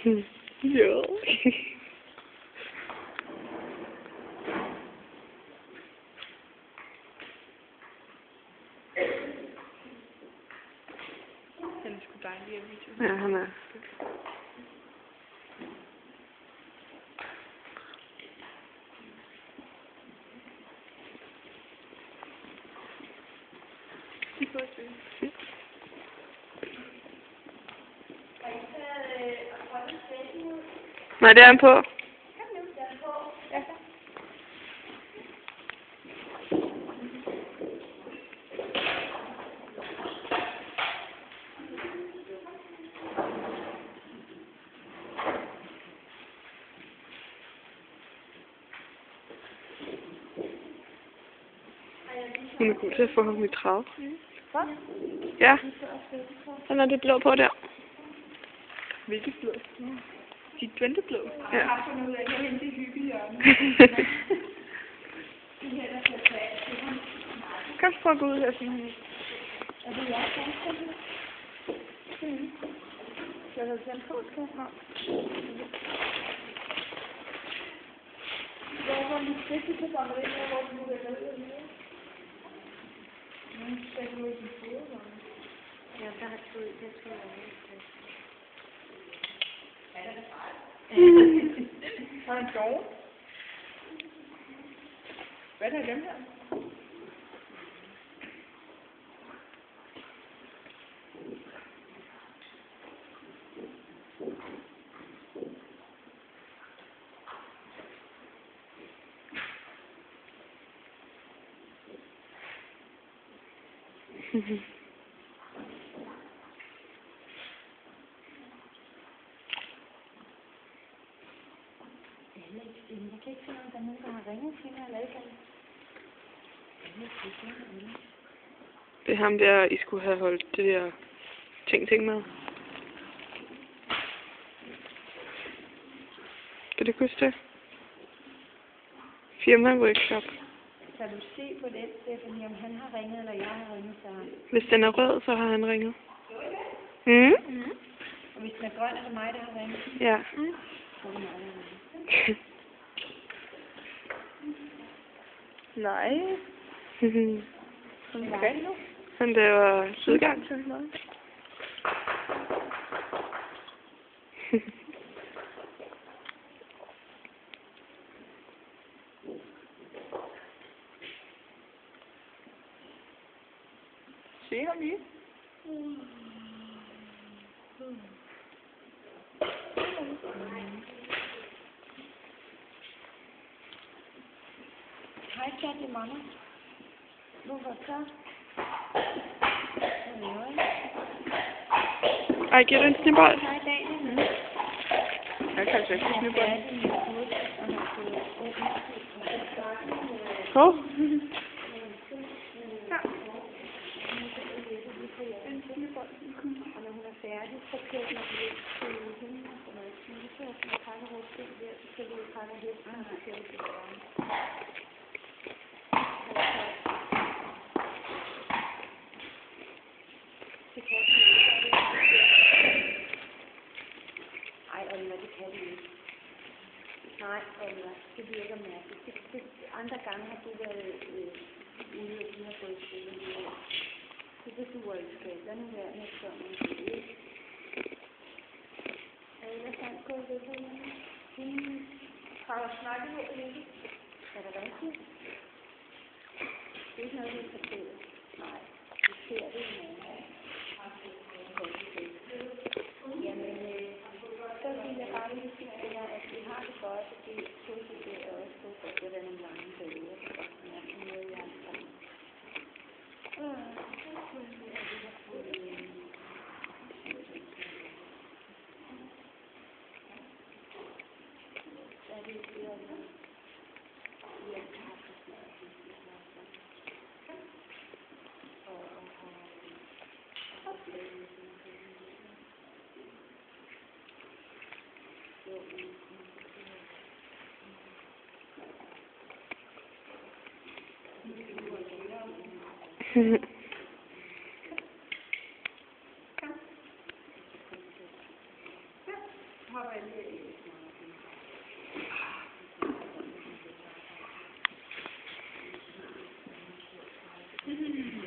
Jo. Han er sgu dejlig at video. Ja, han er. Nej, det er han på. Hun er god til at få ham i trav. Hvad? Ja. Han har det blå på der. Hvilket blå? Dit dventeblå? Ja. Jeg har fundet ud af, at jeg er det hyggehjørne. Kan du prøve at gå ud her, simpelthen? Er det jeg, der er det? Jeg havde sendt på, skal jeg have. Hvor var det sidste på sammenligning, hvor du nu er nede? Nu skal du ikke i fod, ja, der har du ikke, jeg tror, jeg ikke. Er det fejl? Har han sjov? Hvad er dem her? Jeg kan ikke finde, om der er nogen, der har ringet til mig eller ikke. Det er ham der, I skulle have holdt det der ting med. Kan du huske det? Firma Workshop. Kan du se på det, Stephanie, om han har ringet, eller jeg har ringet til ham? Hvis den er rød, så har han ringet. Mm? Og hvis den er grøn, er det mig, der har ringet? Ja. Så er det mig, der har ringet. Nej. Men det var udgang til noget. Se ham lige. Hej, skat, det er mamma. Hvorfor så? Ej, giver du en snibbold? Hej, Daniel. Jeg kan altså ikke få snibbold. Hov. Og når hun er færdig, så kører hun lidt til hende, og når jeg spiser, og så pakker hun ting der, så skal vi pakke hesten, og så kører vi til døren. Det kan vi ikke. Ej, Oliver, det kan vi ikke. Nej, Oliver, det virker mærkeligt. Andre gange har du været ude, og du har fået skole. Det duer ikke, skal. Lad nu være med sådan noget. Er ellers alt gået ved på hende? Har du snakket med hende? Er det rigtigt? Det er ikke noget, vi kan fortælle. Nej, vi ser det i morgen. Jamen, så vil jeg bare lige sige til jer, at vi har det godt, og det er positivt, og også på, at det er nogle lange perioder, og jeg kan møde jer sammen. hopper jeg lige ind. Mm-hmm.